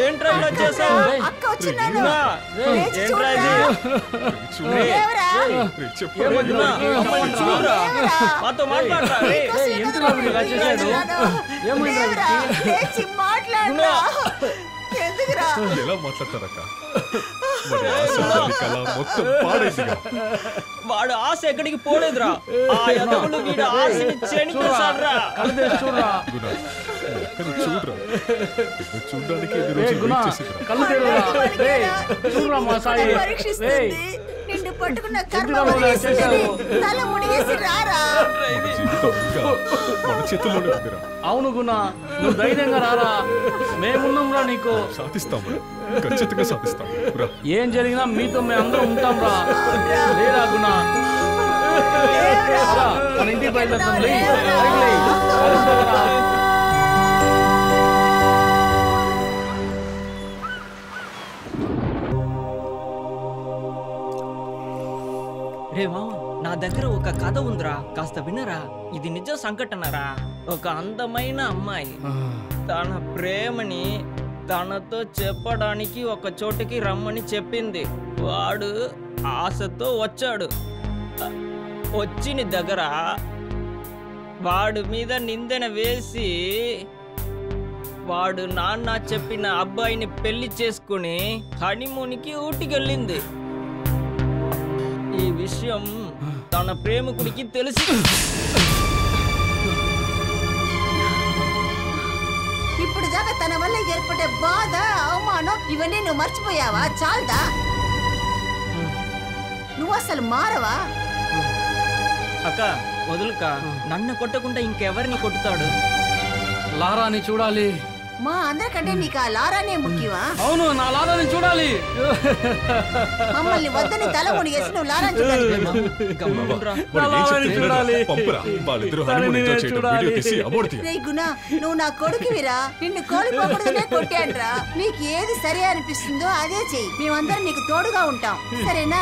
ఏంట్రా ఇలా చేసావు? మాతో మాట్లాడరా? ఎలా మాట్లాడతారక్క? వాడు ఆశ ఎక్కడికి పోలేదురా. ఆ యదవులు వీడు ఆశని చెణికేశాడురా. చూడడానికి నిన్ను పట్టుకున్న కర్మ తల ముడిగేసి రారా. మన చేతుల్లోనే ఉందిరా. అవును గుణ, నువ్వు ధైర్యంగా రారా, మేమున్నాంరా నీకు. సాధిస్తాము, ఖచ్చితంగా సాధిస్తాం. ఏం జరిగినా మీతో మేము అందరం ఉంటాం రా. లేరా గుణ, మన ఇంటికి బయలుదేరుతాం. రే మామ, నా దగ్గర ఒక కథ ఉందిరా, కాస్త వినరా. ఇది నిజ సంఘటనరా. ఒక అందమైన అమ్మాయి తన ప్రేమని తనతో చెప్పడానికి ఒక చోటికి రమ్మని చెప్పింది. వాడు ఆశతో వచ్చాడు. వచ్చిన దగ్గర వాడి మీద నిందన వేసి వాడు నాన్న చెప్పిన అబ్బాయిని పెళ్లి చేసుకుని హనీమూన్కి ఊటికెళ్ళింది. ఈ విషయం తన ప్రేమికుడికి తెలిసి ఇప్పుడు దాకా తన వల్ల ఏర్పడే బాధ, అవమానం ఇవన్నీ నువ్వు మర్చిపోయావా? చాలదా? నువ్వు అసలు మారవా? అక్క వదులుక, నన్ను కొట్టకుండా ఇంకెవరిని కొట్టుతాడు? లారాని చూడాలి. మా అందరికంటే నీకు ఆ లారానే ముఖ్యమా? అవును, నా లారాని చూడాలి. మమ్మల్ని వద్దని తల మునిగేసి నువ్వు లారాని చూడాలి. రే గుణ, నువ్వు నా కొడుకువిరా. నిన్ను కోల్పోకూడదనే కొట్టాడ్రా. నీకు ఏది సరే అనిపిస్తుందో అదే చెయ్యి. మేమందరం నీకు తోడుగా ఉంటాం, సరేనా?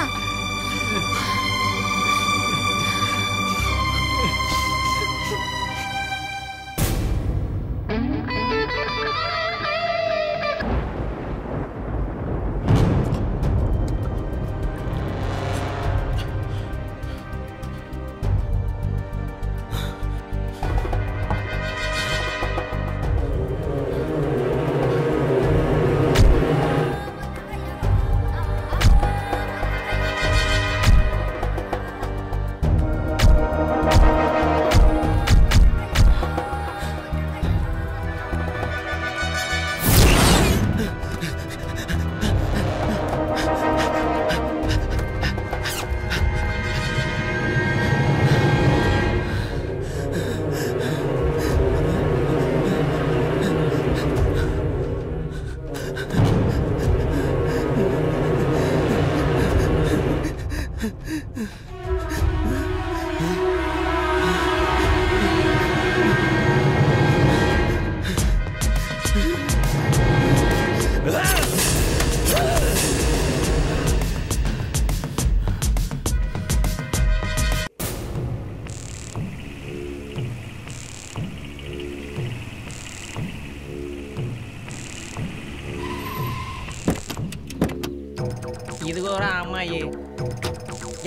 ఇదిగోరా అమ్మాయి,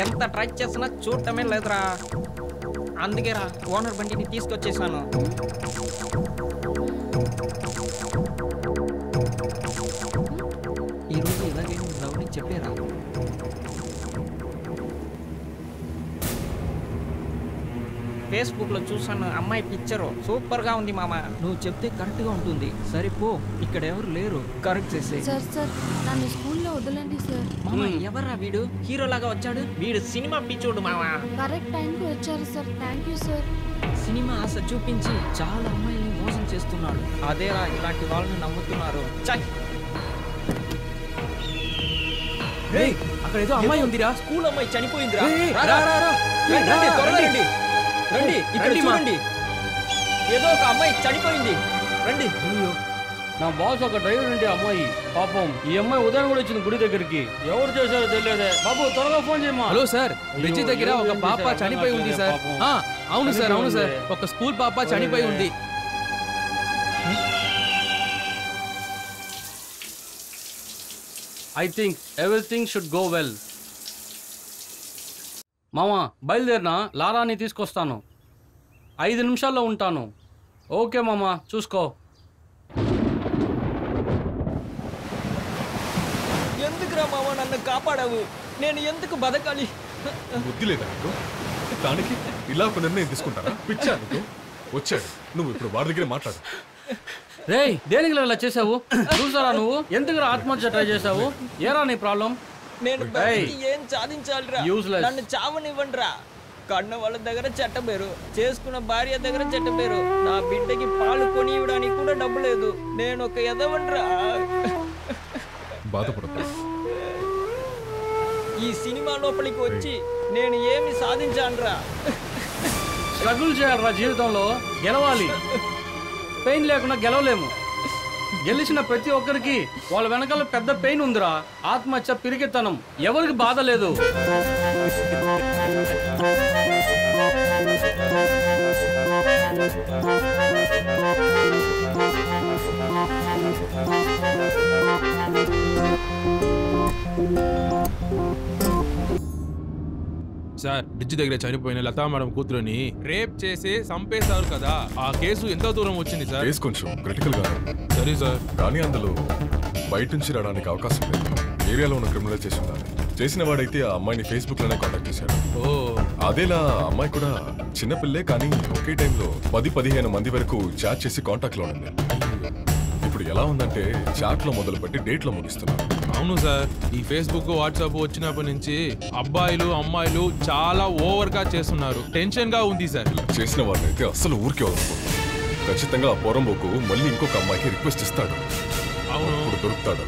ఎంత ట్రై చేసినా చూడటమే లేదురా. అందుకేరా ఓనర్ బండిని తీసుకొచ్చేసాను. ఈరోజు ఇలాగే లవ్ని చెప్పేరా. ఫేస్బుక్ లో చూసాను అమ్మాయి పిక్చరు, సూపర్ గా ఉంది మామ. నువ్వు చెప్తే కరెక్ట్ గా ఉంటుంది. సరిపో, ఇక్కడ ఎవరు లేరు, కరెక్ట్ చేసే. సార్ సార్, నన్ను స్కూల్లో వదలండి సార్. మామ ఎవర్రా వీడు? హీరో లాగా వచ్చాడు. వీడు సినిమా పిచ్చోడు మామ. కరెక్ట్ టైంకి వచ్చారు sir, thank you sir. Cinema ఆశ చూపించి చాలా అమ్మాయిని మోసం చేస్తున్నాడు. అదేరా ఇలాంటి వాళ్ళని నమ్ముతున్నారు. అక్కడ ఏదో అమ్మాయి ఉందిరా. స్కూల్ అమ్మాయి చనిపోయిందిరా. రండి, ఇక్కడ చూడండి, ఏదో ఒక అమ్మాయి చనిపోయింది. రండి. నా బాస్ ఒక డ్రైవర్ ఉంటే అమ్మాయి పాపం ఈ అమ్మాయి ఉదయం కూడా వచ్చింది గుడి దగ్గరికి. ఎవరు చేశారో తెలియదే. బాబు త్వరగా ఫోన్ చేయమా. హలో సార్, బ్రిడ్జి దగ్గర ఒక పాప చనిపోయి ఉంది సార్. అవును సార్, అవును సార్, ఒక స్కూల్ పాప చనిపోయి ఉంది. I think everything should go well. మామా బయలుదేరినా లారాని తీసుకొస్తాను. 5 నిమిషాల్లో ఉంటాను. ఓకే మామా, చూసుకో. ఎందుకురా మామ నన్ను కాపాడావు? నేను ఎందుకు బతకాలి? బుద్ధి లేదా నీకు? దానికి ఇలా ఒక నిర్ణయం తీసుకుంటారా? పిచ్చా నీకు? వచ్చాడు, నువ్వు ఇప్పుడు వాడి దగ్గర మాట్లాడు. రేయ్, దేనికి ఇలా చేసావు? చూసారా నువ్వు ఎందుకు ఆత్మహత్య ట్రై చేసావు? ఏరా నీ ప్రాబ్లం? నేను బతికి ఏం సాధించాలిరా? Useless. నన్ను చావనివ్వండిరా. కన్న వాళ్ళ దగ్గర చెట్ట పేరు, చేసుకున్న భార్య దగ్గర చెట్ట పేరు, నా బిడ్డకి పాలు కొని ఇవ్వడానికి కూడా డబ్బు లేదు. నేను ఒక ఎదవండ్రా. బాధపడతా. ఈ సినిమా లోపలికి వచ్చి నేను ఏమి సాధించానురా? స్ట్రగుల్ చేయాలరా జీవితంలో, గెలవాలి. పెయిన్ లేకుండా గెలవలేము. గెలిచిన ప్రతి ఒక్కరికి వాళ్ళ వెనకాల పెద్ద పెయిన్ ఉందిరా. ఆత్మహత్య పిరికితనం, ఎవరికి బాధ లేదు. సార్, బ్రిడ్జి దగ్గర చనిపోయిన లతా మేడం కూతురుని రేప్ చేసి చంపేశారు కదా, ఆ కేసు ఎంత దూరం వచ్చింది సార్? కేసు కొంచెం క్రిటికల్ గా ఉంది. సరే సార్. కానీ అందులో బయట నుంచి రావడానికి అవకాశం లేదు. ఏరియాలో ఉన్న క్రిమినల్ చేసి ఉండాలి. చేసిన వాడైతే ఆ అమ్మాయిని ఫేస్బుక్ లోనే కాంటాక్ట్ చేశాడు. ఓ, అదేలా అమ్మాయి కూడా చిన్నపిల్లే, కానీ ఒకే టైంలో 10-15 మంది వరకు చాట్ చేసి కాంటాక్ట్ లో ఉంది. ఇప్పుడు ఎలా ఉందంటే చాట్ లో మొదలుపెట్టి డేట్ లో ముగిస్తున్నారు. అవును సార్, ఈ ఫేస్బుక్ వాట్సాప్ వచ్చినప్పటి నుంచి అబ్బాయిలు అమ్మాయిలు చాలా ఓవర్ గా చేస్తున్నారు. టెన్షన్ గా ఉంది సార్. చేసిన వాడినైతే అస్సలు ఊరికే వదలకూడదు. ఖచ్చితంగా ఆ పొరంబోకు మళ్ళీ ఇంకొక అమ్మాయికి రిక్వెస్ట్ ఇస్తాడు. అవును, ఇప్పుడు దొరుకుతాడు.